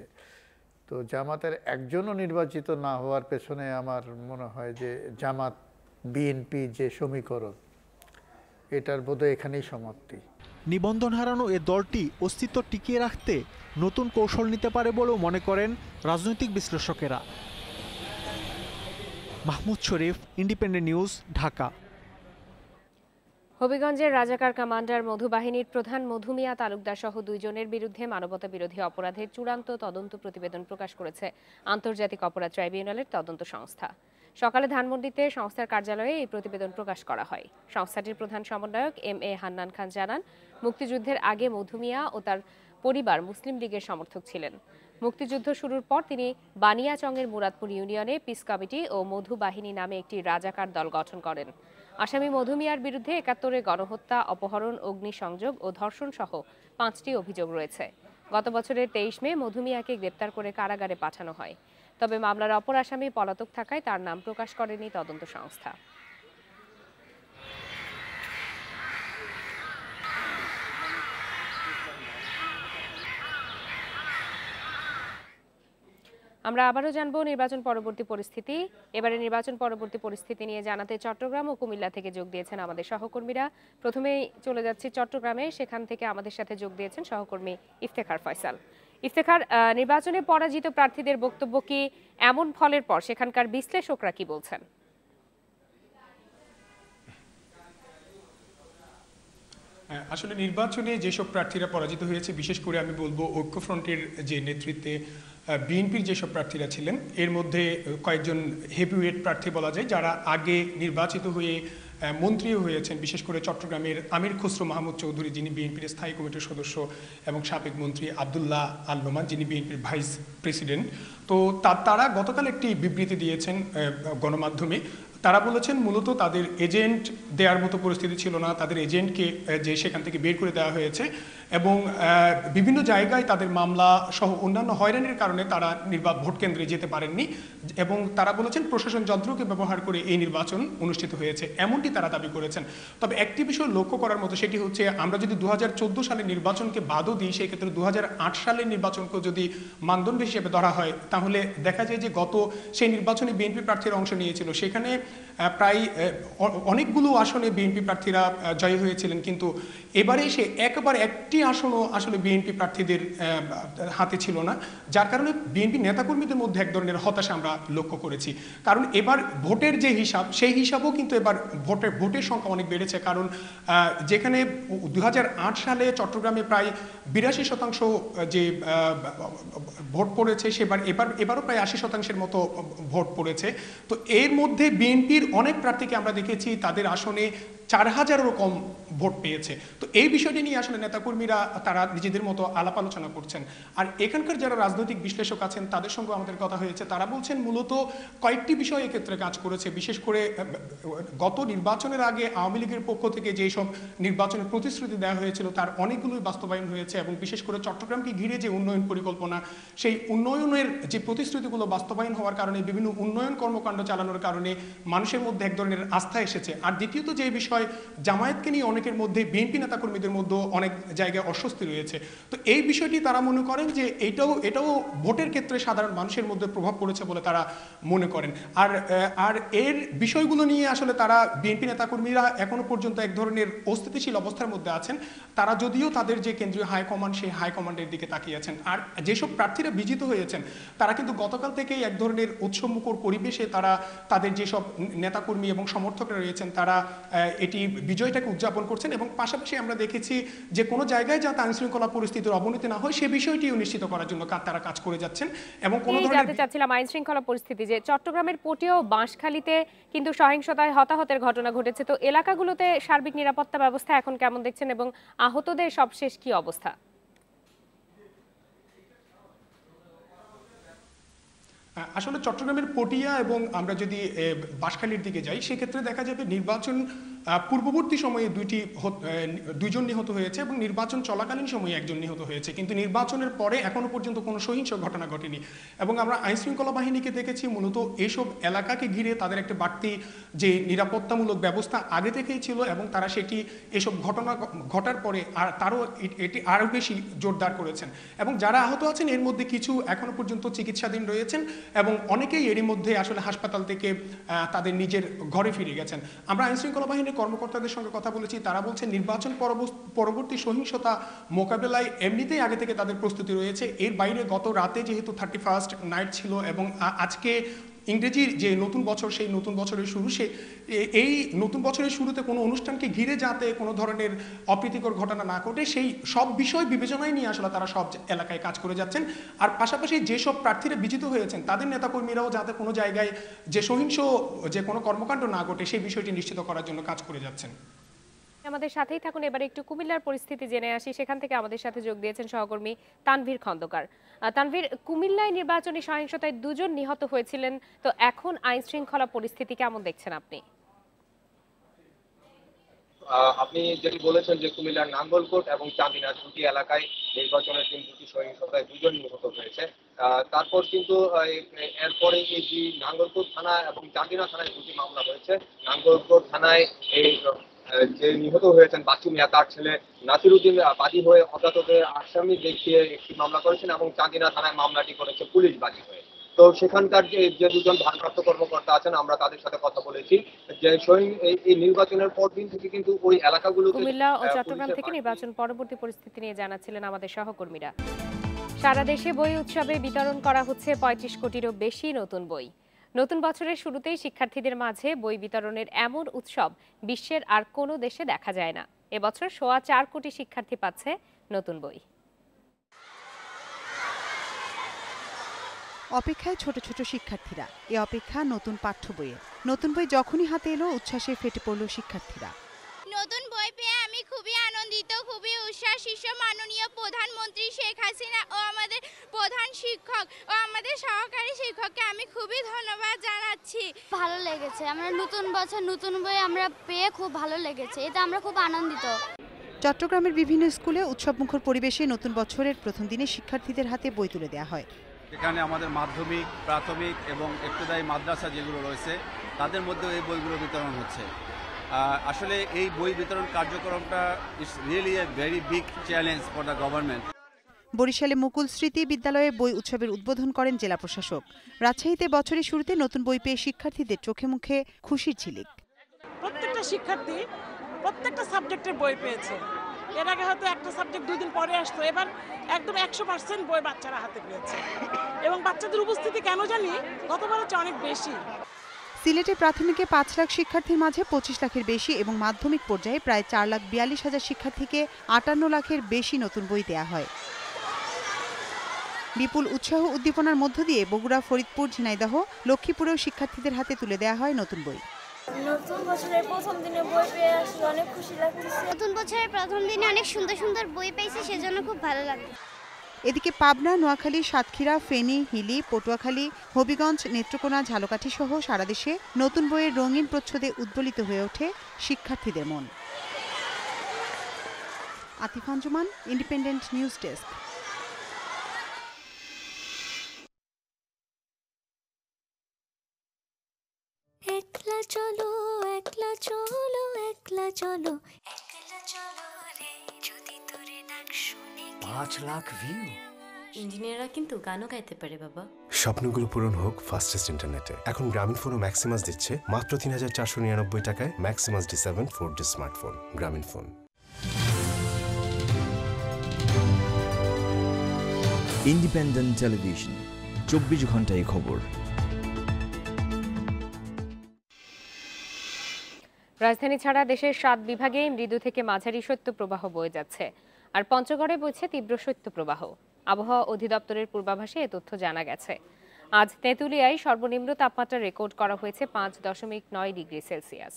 তো জামাতের একজনও নির্বাচিত না হওয়ার পেছনে আমার মনে হয় যে জামাত বিএনপি যে সমীকরণ, এটার বোধহয় এখানেই সমাপ্তি। নিবন্ধন হারানো এ দলটি অস্তিত্ব টিকিয়ে রাখতে নতুন কৌশল নিতে পারে বলেও মনে করেন রাজনৈতিক বিশ্লেষকেরা। মাহমুদ শরীফ, ইন্ডিপেন্ডেন্ট নিউজ, ঢাকা। হবিগঞ্জের রাজাকার কমান্ডার মধুবাহিনীর প্রধান মধু মিয়া তালুকদার সহ 2 জনের বিরুদ্ধে মানবতা বিরোধী অপরাধের চূড়ান্ত তদন্ত প্রতিবেদন প্রকাশ করেছে আন্তর্জাতিক অপরাধ ট্রাইব্যুনালের তদন্ত সংস্থা। সকালে ধানমন্ডিতে সংস্থার কার্যালয়ে এই প্রতিবেদন প্রকাশ করা হয়। সংস্থাটির প্রধান সমন্বয়ক MA হান্নান খান জানান, মুক্তিযুদ্ধের আগে মধু মিয়া ও তার পরিবার মুসলিম লীগের সমর্থক ছিলেন। মুক্তিযুদ্ধ শুরুর পর তিনি বানিয়াচংয়ের মুরাদপুর ইউনিয়নে পিস কমিটি ও মধু বাহিনী নামে একটি রাজাকার দল গঠন করেন। আসামি মধু মিয়ার বিরুদ্ধে 71 গণহত্যা, অপহরণ, অগ্নিসংযোগ ও ধর্ষণ সহ 5টি অভিযোগ রয়েছে। গত বছরের 23 মে মধু মিয়াকে গ্রেপ্তার করে কারাগারে পাঠানো হয়। তবে মামলার অপর আসামি পলাতক থাকায় তার নাম প্রকাশ করেনি তদন্ত সংস্থা। আমরা আবারও জানবো নির্বাচন পরবর্তী পরিস্থিতি। এবারে নির্বাচন পরবর্তী পরিস্থিতি নিয়ে জানাতে চট্টগ্রাম ও কুমিল্লা থেকে যোগ দিয়েছেন আমাদের সহকর্মীরা। প্রথমেই চলে যাচ্ছি চট্টগ্রামে, সেখান থেকে আমাদের সাথে যোগ দিয়েছেন সহকর্মী ইফতেখার ফয়সাল। ইফতেখার, নির্বাচনে পরাজিত প্রার্থীদের বক্তব্য কি এমন ফলের পর সেখানকার বিশ্লেষকরা কি বলছেন? আসলে নির্বাচনে যেসব প্রার্থীরা পরাজিত হয়েছে, বিশেষ করে আমি বলবো ঐক্যফ্রন্টের যে নেতৃত্বে বিএনপির যেসব প্রার্থীরা ছিলেন, এর মধ্যে কয়েকজন হেভিওয়েট প্রার্থী বলা যায় যারা আগে নির্বাচিত হয়ে মন্ত্রীও হয়েছেন। বিশেষ করে চট্টগ্রামের আমির খসরু মাহমুদ চৌধুরী, যিনি বিএনপির স্থায়ী কমিটির সদস্য, এবং সাবেক মন্ত্রী আব্দুল্লাহ আল নোমান, যিনি বিএনপির ভাইস প্রেসিডেন্ট। তো তারা গতকাল একটি বিবৃতি দিয়েছেন গণমাধ্যমে। তারা বলেছেন মূলত তাদের এজেন্ট দেওয়ার মতো পরিস্থিতি ছিল না, তাদের এজেন্টকে যে সেখান থেকে বের করে দেওয়া হয়েছে এবং বিভিন্ন জায়গায় তাদের মামলা সহ অন্যান্য হয়রানির কারণে তারা ভোট কেন্দ্রে যেতে পারেননি এবং তারা বলেছেন প্রশাসন যন্ত্রকে ব্যবহার করে এই নির্বাচন অনুষ্ঠিত হয়েছে, এমনটি তারা দাবি করেছেন। তবে একটি বিষয় লক্ষ্য করার মতো, সেটি হচ্ছে আমরা যদি 2014 সালের নির্বাচনকে বাদও দিই, সেই ক্ষেত্রে 2008 সালের নির্বাচনকে যদি মানদণ্ড হিসেবে ধরা হয়, তাহলে দেখা যায় যে সেই নির্বাচনে বিএনপি প্রার্থীরা অংশ নিয়েছিল, সেখানে প্রায় অনেকগুলো আসনে বিএনপি প্রার্থীরা জয়ী হয়েছিলেন, কিন্তু এবারে এসে একবার একটি আসনও আসলে বিএনপি প্রার্থীদের হাতে ছিল না, যার কারণে বিএনপি নেতাকর্মীদের মধ্যে এক ধরনের হতাশা আমরা লক্ষ্য করেছি। কারণ এবার ভোটের যে হিসাব, সেই হিসাবও কিন্তু এবার ভোটের সংখ্যা অনেক বেড়েছে। কারণ যেখানে 2008 সালে চট্টগ্রামে প্রায় 82% যে ভোট পড়েছে, এবারও প্রায় 80% মতো ভোট পড়েছে। তো এর মধ্যে বিএনপির অনেক প্রার্থীকে আমরা দেখেছি তাদের আসনে 4000-এরও কম ভোট পেয়েছে। তো এই বিষয়টি নিয়ে আসলে নেতাকর্মীরা তারা নিজেদের মতো আলাপ আলোচনা করছেন। আর এখানকার যারা রাজনৈতিক বিশ্লেষক আছেন তাদের সঙ্গে আমাদের কথা হয়েছে, তারা বলছেন মূলত কয়েকটি বিষয় এক্ষেত্রে কাজ করেছে। বিশেষ করে গত নির্বাচনের আগে আওয়ামী লীগের পক্ষ থেকে যেসব নির্বাচনের প্রতিশ্রুতি দেওয়া হয়েছিল তার অনেকগুলোই বাস্তবায়ন হয়েছে, এবং বিশেষ করে চট্টগ্রামকে ঘিরে যে উন্নয়ন পরিকল্পনা, সেই উন্নয়নের যে প্রতিশ্রুতিগুলো বাস্তবায়ন হওয়ার কারণে, বিভিন্ন উন্নয়ন কর্মকাণ্ড চালানোর কারণে মানুষের মধ্যে এক ধরনের আস্থা এসেছে। আর দ্বিতীয়ত যে বিষয়, জামায়াতকে নিয়ে অনেকের মধ্যে, বিএনপি নেতাকর্মীদের মধ্যে অনেক জায়গায় অস্বস্তি রয়েছে। তো এই বিষয়টি তারা মনে করেন যে এটাও ভোটের ক্ষেত্রে সাধারণ মানুষের মধ্যে প্রভাব পড়েছে বলে তারা মনে করেন। আর এর বিষয়গুলো নিয়ে আসলে তারা, বিএনপি নেতাকর্মীরা এখনো পর্যন্ত এক ধরনের অস্থিতিশীল অবস্থার মধ্যে আছেন। তারা যদিও তাদের যে কেন্দ্রীয় হাইকমান্ড, সেই হাইকমান্ডের দিকে তাকিয়ে আছেন। আর যেসব প্রার্থীরা বিজিত হয়েছেন তারা কিন্তু গতকাল থেকেই এক ধরনের উৎসবমুখর পরিবেশে তারা, তাদের যেসব নেতাকর্মী এবং সমর্থকরা রয়েছেন তারা এটি বিজয়টাকে উদযাপন করছেন। এবং পাশাপাশি আমরা দেখেছি যে কোনো জায়গায় যাতে আইনশৃঙ্খলা পরিস্থিতির অবনতি না হয় সে বিষয়টিও নিশ্চিত করার জন্য তারা কাজ করে যাচ্ছেন। এবং কোনো ধরনের, জানতে চাচ্ছিলাম আইনশৃঙ্খলা পরিস্থিতি, যে চট্টগ্রামের পটিয়া ও বাঁশখালীতে কিন্তু সহিংসতায় হতাহতের ঘটনা ঘটেছে, তো এলাকাগুলোতে সার্বিক নিরাপত্তা ব্যবস্থা এখন কেমন দেখছেন এবং আহতদের সবশেষ কি অবস্থা? আসলে চট্টগ্রামের পটিয়া এবং আমরা যদি বাঁশখালীর দিকে যাই, সেক্ষেত্রে দেখা যাবে নির্বাচন পূর্ববর্তী সময়ে দুইজন নিহত হয়েছে এবং নির্বাচন চলাকালীন সময়ে একজন নিহত হয়েছে, কিন্তু নির্বাচনের পরে এখনো পর্যন্ত কোনো সহিংস ঘটনা ঘটেনি। এবং আমরা আইনশৃঙ্খলা বাহিনীকে দেখেছি মূলত এইসব এলাকাকে ঘিরে তাদের একটা বাড়তি যে নিরাপত্তামূলক ব্যবস্থা আগে থেকেই ছিল, এবং তারা সেটি এসব ঘটনা ঘটার পরে এটি আরও বেশি জোরদার করেছেন। এবং যারা আহত আছেন এর মধ্যে কিছু এখনো পর্যন্ত চিকিৎসাধীন রয়েছেন, এবং অনেকেই এরই মধ্যে আসলে হাসপাতাল থেকে তাদের নিজের ঘরে ফিরে গেছেন। আমরা আইনশৃঙ্খলা বাহিনীর কর্মকর্তাদের সঙ্গে কথা বলেছি, তারা বলছেন নির্বাচন পরবর্তী সহিংসতা মোকাবেলায় এমনিতেই আগে থেকে তাদের প্রস্তুতি রয়েছে। এর বাইরে গত রাতে যেহেতু 31st নাইট ছিল এবং আজকে ইংরেজির যে নতুন বছর, সেই নতুন বছরের শুরু, এই নতুন বছরের শুরুতে কোনো অনুষ্ঠানকে ঘিরে যাতে কোনো ধরনের অপ্রীতিকর ঘটনা না ঘটে সেই সব বিষয় বিবেচনায় নিয়ে আসলে তারা সব এলাকায় কাজ করে যাচ্ছেন। আর পাশাপাশি যেসব প্রার্থীরা বিজিত হয়েছেন তাদের নেতাকর্মীরাও যাতে কোনো জায়গায় যে সহিংস যে কোনো কর্মকাণ্ড না ঘটে সেই বিষয়টি নিশ্চিত করার জন্য কাজ করে যাচ্ছেন। আমাদের সাথেই থাকুন। এবারে একটু কুমিল্লার পরিস্থিতি জেনে আসি। সেখান থেকে আমাদের সাথে যোগ দিয়েছেন সহকর্মী তানভীর খন্দকার। তানভীর, কুমিল্লায় নির্বাচনী সহিংসতায় 2 জন নিহত হয়েছিলেন, তো এখন আইন শৃঙ্খলা পরিস্থিতি কেমন দেখছেন আপনি? আপনি যেটি বলেছেন যে কুমিল্লার নাঙ্গলকোট এবং চাঁদিনা দুটি এলাকায় নির্বাচনের দিন দুটি সহিংসতায় 2 জন নিহত হয়েছে। তারপর কিন্তু এরপরে এই যে নাঙ্গলকোট থানা এবং চাঁদিনা থানায় 2টি মামলা হয়েছে। নাঙ্গলকোট থানায় এই যে নিহত হয়েছেন বাচ্চু মিয়া, তার ছেলে নাসিরউদ্দিন বাদী হয়ে অজ্ঞাতদের আসামি দেখিয়ে একটি মামলা করেছেন, এবং চাঁদিনা থানায় মামলাটি করেছে পুলিশ বাদী হয়ে। তো সেখানকার যে 2 জন ভারপ্রাপ্ত কর্মকর্তা আছেন আমরা তাদের সাথে কথা বলেছি যে এই নির্বাচনের পর দিন থেকে কিন্তু ওই এলাকাগুলোতে, কুমিল্লা ও চট্টগ্রাম থেকে নির্বাচন পরবর্তী পরিস্থিতি নিয়ে জানাচ্ছিলেন আমাদের সহকর্মীরা। সারা দেশে বই উৎসবে বিতরণ করা হচ্ছে 35 কোটিরও বেশি নতুন বই। নতুন বছরের শুরুতেই শিক্ষার্থীদের মাঝে বই বিতরণের এমন উৎসব বিশ্বের আর কোনো দেশে দেখা যায় না। এবছর 4.25 কোটি শিক্ষার্থী পাচ্ছে নতুন বই। অপেক্ষায় ছোট ছোট শিক্ষার্থীরা, এ অপেক্ষা নতুন পাঠ্য বইয়ের। নতুন বই যখনই হাতে এলো উচ্ছ্বাসে ফেটে পড়ল শিক্ষার্থীরা। নতুন বই পেয়ে আমি খুবই আনন্দিত, খুবই উচ্ছ্বাসিত। মাননীয় প্রধানমন্ত্রী শেখ হাসিনা ও আমাদের প্রধান শিক্ষক ও আমাদের সহকারী শিক্ষককে আমি খুবই ধন্যবাদ জানাচ্ছি। ভালো লেগেছে, আমরা নতুন বছর নতুন বই আমরা পেয়ে খুব ভালো লেগেছে, এটা আমরা খুব আনন্দিত। চট্টগ্রামের বিভিন্ন স্কুলে উৎসবমুখর পরিবেশে নতুন বছরের প্রথম দিনে শিক্ষার্থীদের হাতে বই তুলে দেওয়া হয়। এখানে আমাদের মাধ্যমিক, প্রাথমিক এবং ইবতেদায়ী মাদ্রাসা যেগুলো রয়েছে তাদের মধ্যে এই বইগুলো বিতরণ হচ্ছে। আসলে এই বই বিতরণ কার্যক্রমটা is really a very big challenge for the government. বরিশালে মুকুল স্মৃতি বিদ্যালয়ে বই উৎসবের উদ্বোধন করেন জেলা প্রশাসক। রাজশাহীতে বছরের শুরুতে নতুন বই পেয়ে শিক্ষার্থীদের চোখে মুখে খুশির ঝিলিক। প্রত্যেকটা শিক্ষার্থী প্রত্যেকটা সাবজেক্টের বই পেয়েছে। এর আগে হয়তো একটা সাবজেক্ট 2 দিন পরে আসতো, এবার একদম 100% বই বাচ্চারা হাতে পেয়েছে এবং বাচ্চাদের উপস্থিতি কেন জানি গতবারের চেয়ে অনেক বেশি। সিলেটে প্রাথমিকে 5 লাখ শিক্ষার্থীর মাঝে 25 লাখের বেশি এবং মাধ্যমিক পর্যায়ে প্রায় 4,42,000 শিক্ষার্থীকে 58 লাখের বেশি নতুন বই দেয়া হয়। বিপুল উৎসাহ উদ্দীপনার মধ্য দিয়ে বগুড়া, ফরিদপুর, ঝিনাইদহ, লক্ষ্মীপুরেও শিক্ষার্থীদের হাতে তুলে দেওয়া হয় নতুন বই। নতুন বছরের প্রথম দিনে বই পেয়ে আসলে অনেক খুশি লাগতেছে। নতুন বছরের প্রথম দিনে অনেক সুন্দর সুন্দর বই পেয়েছি, সেজন্য খুব ভালো লাগে। এদিকে পাবনা, নোয়াখালী, সাতক্ষীরা, ফেনী, হিলি, পটুয়াখালী, হবিগঞ্জ, নেত্রকোনা, ঝালকাঠি সহ সারা দেশে নতুন বইয়ের রঙিন প্রচ্ছদে উদ্বেলিত হয়ে ওঠে শিক্ষার্থীদের মন। Atif Anjuman, independent news desk. একলা চলো, একলা চলো, একলা চলো, একলা চলো রে, যদি তোরে ডাক শুনি। 5 লাখ ভিউ। ইঞ্জিনিয়াররা কিন্তু গানও গাইতে পারে বাবা। স্বপ্নগুলো পূরণ হোক ফাস্টেস্ট ইন্টারনেটে। এখন গ্রামীণফোন ও ম্যাক্সিমাস দিচ্ছে মাত্র 3,499 টাকায় Maximus D7 4G smartphone. Grameenphone. Independent television, 24 ঘন্টায় খবর। রাজধানী ছাড়া দেশের 7 বিভাগে মৃদু থেকে মাঝারি শৈত্যপ্রবাহ বয়ে যাচ্ছে, আর পঞ্চগড়ে বইছে তীব্র শৈত্যপ্রবাহ। আবহাওয়া অধিদপ্তরের পূর্বাভাসে এ তথ্য জানা গেছে। আজ তেঁতুলিয়ায় সর্বনিম্ন তাপমাত্রা রেকর্ড করা হয়েছে 5.9 ডিগ্রি সেলসিয়াস।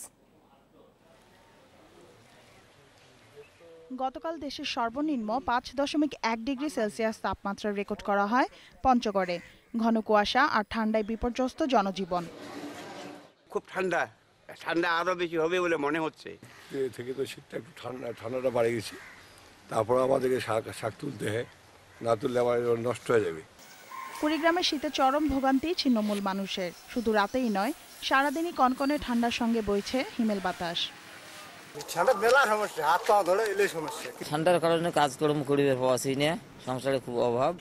গতকাল দেশের সর্বনিম্ন 5.1 ডিগ্রি সেলসিয়াস তাপমাত্রা রেকর্ড করা হয় পঞ্চগড়ে। ঘন কুয়াশা আর ঠান্ডায় বিপর্যস্ত জনজীবন। খুব ঠান্ডা, ঠান্ডা আরো বেশি হবে বলে মনে হচ্ছে। থেকে তো শীতটা একটু ঠান্ডাটা বাড়ে গেছে, তারপর আমাদেরকে শাক তুলতে হয়, না তুললে আমার নষ্ট হয়ে যাবে। কুড়িগ্রামের শীতে চরম ভোগান্তি ছিন্নমূল মানুষের। শুধু রাতেই নয়, সারাদিনই কনকনে ঠান্ডার সঙ্গে বইছে হিমেল বাতাস। ঠান্ডার কারণে কাজকর্ম করিবার পাওয়াছি না, সংসারে খুব অভাব।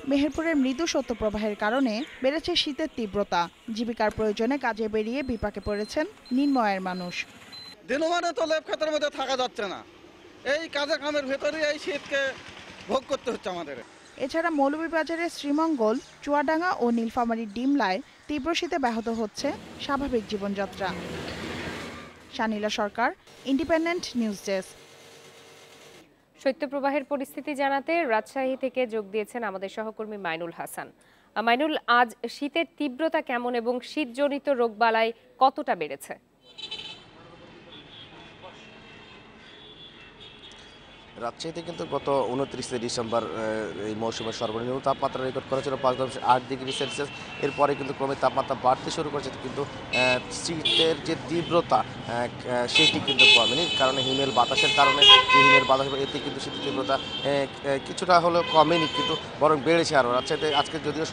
মেহেরপুরের মৃদু শৈত্যপ্রবাহের কারণে বেড়েছে শীতের তীব্রতা। জীবিকার প্রয়োজনে কাজে বেরিয়ে বিপাকে পড়েছেন নিম্ন আয়ের মানুষ। দিনমানে তো লেপ খাতের মধ্যে থাকা যাচ্ছে না, এই কাজে কামের ভেতরে এই শীতকে ভোগ করতে হচ্ছে আমাদের। এছাড়া মৌলভীবাজারের শ্রীমঙ্গল, চুয়াডাঙ্গা ও নীলফামারীর ডিমলায় তীব্র শীতে ব্যাহত হচ্ছে স্বাভাবিক জীবনযাত্রা। শানিলা সরকার, ইন্ডিপেন্ডেন্ট নিউজ ডেস্ক। শৈত্যপ্রবাহের পরিস্থিতি জানাতে রাজশাহী থেকে যোগ দিয়েছেন আমাদের সহকর্মী মাইনুল হাসান। মাইনুল, আজ শীতের তীব্রতা কেমন এবং শীতজনিত রোগবালাই কতটা বেড়েছে? রাজশাহীতে কিন্তু গত 29 ডিসেম্বর এই মৌসুমের সর্বনিম্ন তাপমাত্রা রেকর্ড করা ছিল 5.8 ডিগ্রি সেলসিয়াস। এরপরে কিন্তু ক্রমে তাপমাত্রা বাড়তে শুরু করেছে, কিন্তু শীতের যে তীব্রতা সেটি কিন্তু কমেনি। কারণ হিমেল বাতাসের কারণে যে হিমেল বাতাস, এতে কিন্তু শীতের তীব্রতা কিছুটা হলেও কমেনি, কিন্তু বরং বেড়েছে আরও। রাজশাহীতে আজকে যদিও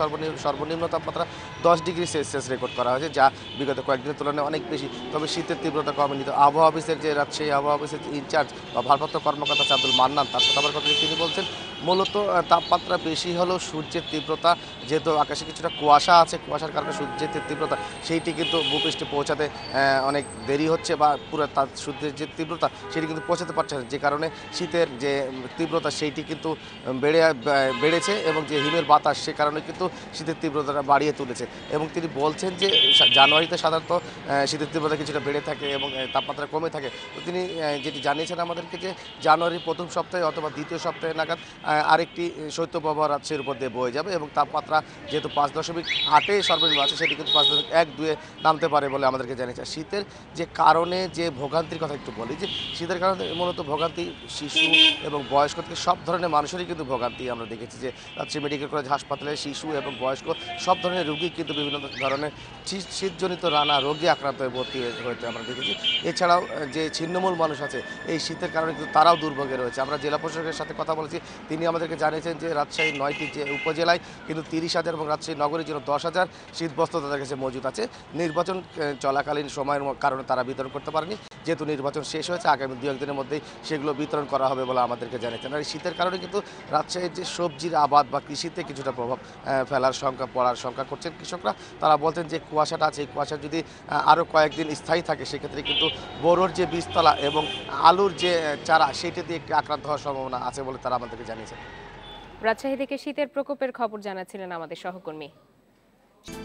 সর্বনিম্ন তাপমাত্রা 10 ডিগ্রি সেলসিয়াস রেকর্ড করা হয়েছে, যা বিগত কয়েকদিনের তুলনায় অনেক বেশি, তবে শীতের তীব্রতা কমেনি। তো আবহাওয়া অফিসের যে রাজশাহী আবহাওয়া অফিসের ইনচার্জ বা ভারপ্রাপ্ত কর্মকর্তা আব্দুল মান্নান, তার সাথে আবার কথা তিনি বলছেন মূলত তাপমাত্রা বেশি হলেও সূর্যের তীব্রতা, যেহেতু আকাশে কিছুটা কুয়াশা আছে, কুয়াশার কারণে সূর্যের যে তীব্রতা সেইটি কিন্তু ভূপৃষ্ঠে পৌঁছাতে অনেক দেরি হচ্ছে, বা পুরো তার সূর্যের যে তীব্রতা সেটি কিন্তু পৌঁছাতে পারছে না, যে কারণে শীতের যে তীব্রতা সেইটি কিন্তু বেড়েছে, এবং যে হিমেল বাতাস সে কারণে কিন্তু শীতের তীব্রতাটা বাড়িয়ে তুলেছে। এবং তিনি বলছেন যে জানুয়ারিতে সাধারণত শীতের তীব্রতা কিছুটা বেড়ে থাকে এবং তাপমাত্রা কমে থাকে। তো তিনি যেটি জানিয়েছেন আমাদেরকে যে জানুয়ারির প্রথম প্রথম সপ্তাহে অথবা দ্বিতীয় সপ্তাহে নাগাদ আরেকটি শৈত্যপ্রবাহ রাজশাহীর উপর দিয়ে বয়ে যাবে এবং তাপমাত্রা যেহেতু 5.8 সর্বনিম্ন আছে, সেটি কিন্তু 5.1-2 নামতে পারে বলে আমাদেরকে জানিয়েছে। শীতের যে কারণে যে ভোগান্তির কথা একটু বলি, যে শীতের কারণে মূলত ভোগান্তি শিশু এবং বয়স্ক থেকে সব ধরনের মানুষেরই কিন্তু ভোগান্তি আমরা দেখেছি, যে রাজশাহী মেডিকেল কলেজ হাসপাতালে শিশু এবং বয়স্ক সব ধরনের রোগী কিন্তু বিভিন্ন ধরনের শীতজনিত নানা রোগে আক্রান্ত হয়ে ভর্তি হতে আমরা দেখেছি। এছাড়াও যে ছিন্নমূল মানুষ আছে এই শীতের কারণে কিন্তু তারাও দুর্ভোগে রয়েছে। আমরা জেলা প্রশাসকের সাথে কথা বলেছি, তিনি আমাদেরকে জানিয়েছেন যে রাজশাহীর 9টি যে উপজেলায় কিন্তু 30,000 এবং রাজশাহী নগরীর জন্য 10,000 শীতবস্ত্র তাদের কাছে মজুদ আছে। নির্বাচন চলাকালীন সময়ের কারণে তারা বিতরণ করতে পারেনি, যেহেতু নির্বাচন শেষ হয়েছে আগামী 2-1 দিনের মধ্যেই সেগুলো বিতরণ করা হবে বলে আমাদেরকে জানিয়েছেন। আর এই শীতের কারণে কিন্তু রাজশাহীর যে সবজির আবাদ বা কৃষিতে কিছুটা প্রভাব পড়ার শঙ্কা করছেন কৃষকরা। তারা বলতেন যে কুয়াশাটা আছে, এই কুয়াশা যদি আরও কয়েকদিন স্থায়ী থাকে সেক্ষেত্রে কিন্তু বোরোর যে বীজতলা এবং আলুর যে চারা সেটাতে একটু আক্রান্ত হওয়ার সম্ভাবনা আছে বলে তারা আমাদেরকে জানিয়েছেন। রাজশাহী থেকে শীতের প্রকোপের খবর জানাচ্ছিলেন আমাদের সহকর্মী।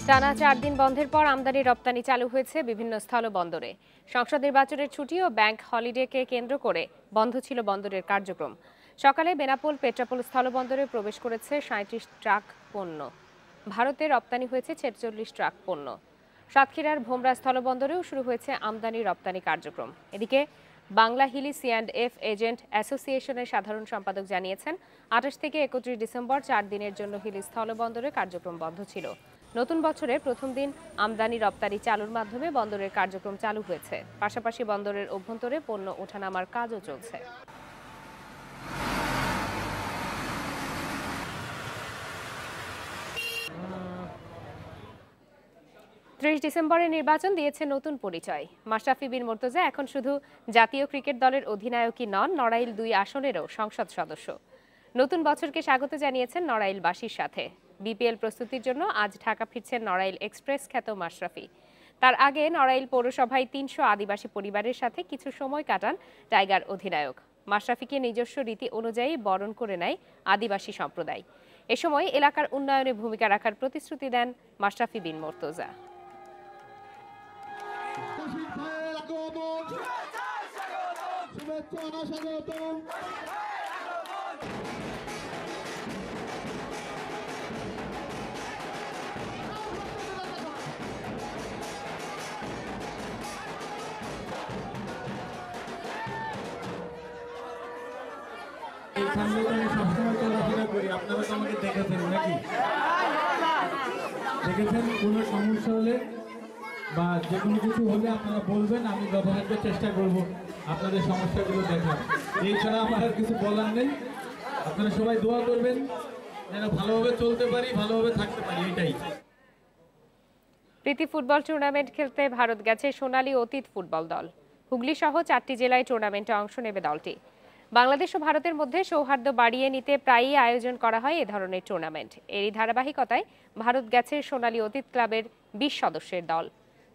টানা 4 দিন বন্ধের পর আমদানি রপ্তানি চালু হয়েছে বিভিন্ন স্থলবন্দরে। সংসদ নির্বাচনের ছুটি ও ব্যাংক হলিডেকে কেন্দ্র করে বন্ধ ছিল বন্দরের কার্যক্রম। সকালে বেনাপোল পেট্রাপোল স্থলবন্দরে প্রবেশ করেছে 37 ট্রাক পণ্য। ভারতে রপ্তানি হয়েছে 46 ট্রাক পণ্য। সাতক্ষীরার ভোমরা স্থলবন্দরেও শুরু হয়েছে আমদানি রপ্তানি কার্যক্রম। এদিকে বাংলা হিলি C&F এজেন্ট অ্যাসোসিয়েশনের সাধারণ সম্পাদক জানিয়েছেন 28 থেকে 31 ডিসেম্বর 4 দিনের জন্য হিলি স্থলবন্দরে কার্যক্রম বন্ধ ছিল। নতুন বছরের প্রথম দিন আমদানি রপ্তানি চালুর মাধ্যমে বন্দরের কার্যক্রম চালু হয়েছে। পাশাপাশি বন্দরের অভ্যন্তরে পণ্য ওঠানামার কাজও চলছে। 30 ডিসেম্বরের নির্বাচন দিয়েছে নতুন পরিচয়। মাশরাফি বিন মুর্তজা এখন শুধু জাতীয় ক্রিকেট দলের অধিনায়কই নন, নড়াইল 2 আসনেরও সংসদ সদস্য। নতুন বছরকে স্বাগত জানিয়েছেন নড়াইলবাসীর সাথে। বিপিএল প্রস্তুতির জন্য আজ ঢাকা ফিরছেন নড়াইল এক্সপ্রেস খ্যাত মাশরাফি। তার আগে নড়াইল পৌরসভায় 300 আদিবাসী পরিবারের সাথে কিছু সময় কাটান টাইগার অধিনায়ক। মাশরাফিকে নিজস্ব রীতি অনুযায়ী বরণ করে নেয় আদিবাসী সম্প্রদায়। এ সময় এলাকার উন্নয়নে ভূমিকা রাখার প্রতিশ্রুতি দেন মাশরাফি বিন মুর্তজা। সবসময় চলাফেরা করি, আপনারা তো আমাকে দেখেছেন নাকি? দেখেছেন, কোনো সমস্যা হলে বা যে কোনো কিছু হলে আপনারা বলবেন, আমি যথাসাধ্য চেষ্টা করব আপনাদের সমস্যাগুলো দেখার। এছাড়া আমার আর কিছু বলার নেই। আপনারা সবাই দোয়া করবেন যেন ভালোভাবে চলতে পারি, ভালোভাবে থাকতে পারি, এটাই। প্রীতি ফুটবল টুর্নামেন্ট খেলতে ভারত গেছে সোনালী অতীত ফুটবল দল। হুগলি সহ 4টি জেলায় টুর্নামেন্টে অংশ নেবে দলটি। বাংলাদেশ ও ভারতের মধ্যে সৌহার্দ্য বাড়িয়ে নিতে প্রায়ই আয়োজন করা হয় এ ধরনের টুর্নামেন্ট। এরই ধারাবাহিকতায় ভারত গেছে সোনালী অতীত ক্লাবের 20 সদস্যের দল।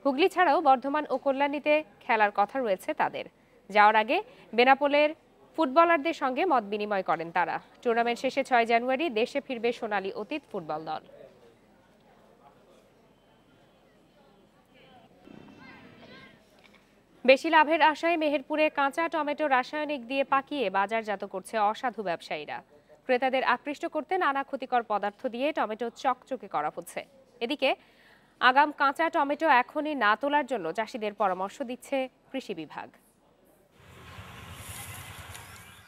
হুগলি ছাড়াও বর্ধমান ও কল্যাণীতে খেলার কথা রয়েছে তাদের। যাওয়ার আগে বেনাপোলের ফুটবলারদের সঙ্গে মত বিনিময় করেন তারা। টুর্নামেন্ট শেষে 6 জানুয়ারি দেশে ফিরবে সোনালী অতীত ফুটবল দল। বেশি লাভের আশায় মেহেরপুরে কাঁচা টমেটো রাসায়নিক দিয়ে পাকিয়ে বাজারজাত করছে অসাধু ব্যবসায়ীরা। ক্রেতাদের আকৃষ্ট করতে নানা ক্ষতিকর পদার্থ দিয়ে টমেটো চকচকে করা হচ্ছে। এদিকে আগাম কাঁচা টমেটো এখনই না তোলার জন্য চাষিদের পরামর্শ দিচ্ছে কৃষি বিভাগ।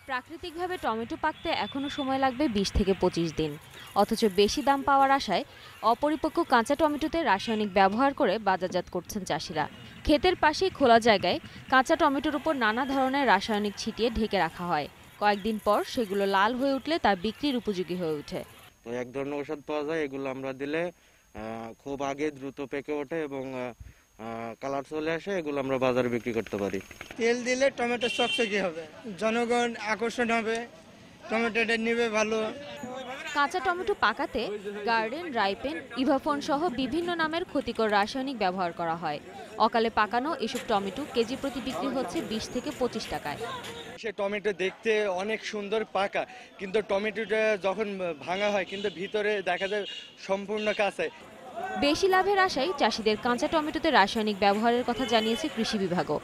প্রাকৃতিকভাবে টমেটো পাকতে এখনও সময় লাগবে 20 থেকে 25 দিন। অথচ বেশি দাম পাওয়ার আশায় অপরিপক্ক কাঁচা টমেটোতে রাসায়নিক ব্যবহার করে বাজারজাত করছেন চাষিরা। ক্ষেতের পাশেই খোলা জায়গায় কাঁচা টমেটোর উপর নানা ধরনের রাসায়নিক ছিটিয়ে ঢেকে রাখা হয়। কয়েকদিন পর সেগুলো লাল হয়ে উঠলে তা বিক্রির উপযোগী হয়ে ওঠে। এক ধরনের ওষুধ পাওয়া যায়, এগুলো আমরা দিলে খুব আগে দ্রুত পেকে ওঠে এবং কালার চলে আসে, এগুলো আমরা বাজারে বিক্রি করতে পারি। তেল দিলে টমেটো চকচকে হবে, জনগণ আকর্ষণ হবে, টমেটোটা নেবে ভালো। কাঁচা টমেটো পাকাতে গার্ডেন, রাইপেন, ইভাফোন সহ বিভিন্ন নামের ক্ষতিকর রাসায়নিক ব্যবহার করা হয়। অকালে পাকানো এসব টমেটো কেজি প্রতি বিক্রি হচ্ছে 20 থেকে 25 টাকায়। সে টমেটো দেখতে অনেক সুন্দর পাকা, কিন্তু টমেটোটা যখন ভাঙা হয় কিন্তু ভিতরে দেখা যায় সম্পূর্ণ কাঁচা। বেশি লাভের আশায় চাষিদের কাঁচা টমেটোতে রাসায়নিক ব্যবহারের কথা জানিয়েছে কৃষি বিভাগও।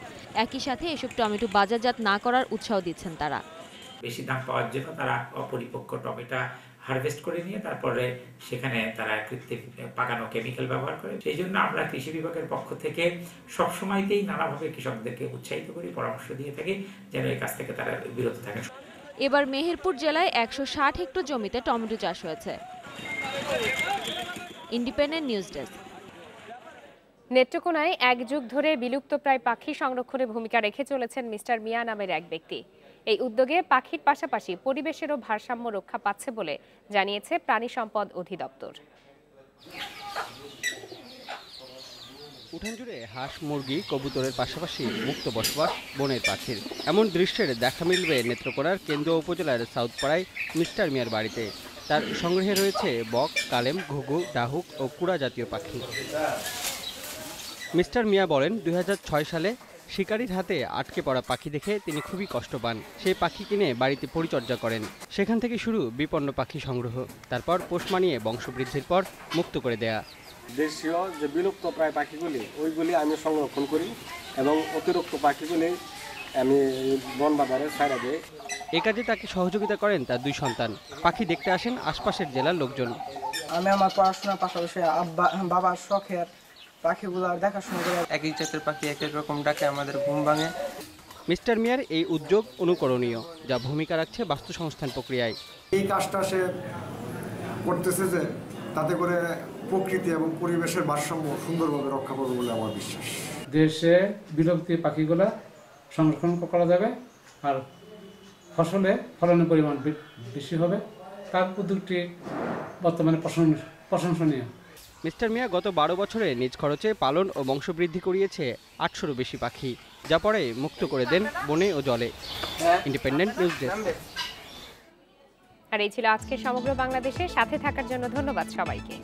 একই সাথে এসব টমেটো বাজারজাত না করার উৎসাহ দিচ্ছেন তারা। বেশি দাম পাওয়ার জন্য তারা অপরিপক্ক টমেটো হারভেস্ট করে নিয়ে তারপরে সেখানে তারা কৃত্রিম পাকানো কেমিক্যাল ব্যবহার করে। সেই জন্য আমরা কৃষি বিভাগের পক্ষ থেকে সবসময়তেই নানাভাবে কৃষকদেরকে উৎসাহিত করি, পরামর্শ দিয়ে থাকি যেন এই কাজ থেকে তারা বিরত থাকে। এবার মেহেরপুর জেলায় 160 হেক্টর জমিতে টমেটো চাষ হয়েছে। Independent news desk. নেত্রকোনায় এক যুগ ধরে বিলুপ্তপ্রায় পাখি সংরক্ষণে ভূমিকা রেখে চলেছেন মিস্টার মিয়া নামের এক ব্যক্তি। এই উদ্যোগে পাখির পাশাপাশি পরিবেশেরও ভারসাম্য রক্ষা পাচ্ছে বলে জানিয়েছে প্রাণী সম্পদ অধিদপ্তর। উঠান জুড়ে হাঁস, মুরগি, কবুতরের পাশাপাশি মুক্ত বসবাস বনের পাখির এমন দৃশ্যের দেখা মিলবে নেত্রকোনার কেন্দ্রীয় উপজেলার সাউথপাড়ায় মিস্টার মিয়ার বাড়িতে। তার সংগ্রহে রয়েছে বক, কালেম, ঘুঘু, ডাহুক ও কুড়া জাতীয় পাখি। মিস্টার মিয়া বলেন 2006 সালে শিকারির হাতে আটকে পড়া পাখি দেখে তিনি খুবই কষ্ট পান। সেই পাখি কিনে বাড়িতে পরিচর্যা করেন। সেখান থেকে শুরু বিপন্ন পাখি সংগ্রহ, তারপর পোষ মানিয়ে বংশবৃদ্ধির পর মুক্ত করে দেয়া। দেশীয় যে বিলুপ্ত প্রায় পাখিগুলি ওইগুলি আমি সংরক্ষণ করি এবং অতিরিক্ত পাখিগুলি আমি বন বাজারে ছাড়া দিই। এ কাজে তাকে সহযোগিতা করেন তার 2 সন্তান। পাখি দেখতে আসেন আশপাশের জেলার লোকজন। আমি আমার পড়াশোনার পাশাপাশি বাবার শখের পাখিগুলো দেখাশোনা করে। একই জাতের পাখি এক এক রকম ডাকে, আমাদের ঘুম ভাঙে। মিস্টার মিয়ার এই উদ্যোগ অনুকরণীয়, যা ভূমিকা রাখছে বাস্তুসংস্থান প্রক্রিয়ায়। এই কাজটা সে করতেছে যে তাতে করে প্রকৃতি এবং পরিবেশের ভারসাম্য সুন্দরভাবে রক্ষা করবে বলে আমার বিশ্বাস। দেশে বিলুপ্তি পাখিগুলা সংরক্ষণ করা যাবে আর ফলনের পরিমাণ বেশি হবে। তার উদ্যোগটি বর্তমানে প্রশংসনীয়। মিস্টার মিয়া গত 12 বছরে নিজ খরচে পালন ও বংশবৃদ্ধি করিয়েছে 800-ও বেশি পাখি, যা পরে মুক্ত করে দেন বনে ও জলে। Independent news desk. আর এই ছিল আজকে সমগ্র বাংলাদেশের সাথে থাকার জন্য ধন্যবাদ সবাইকে।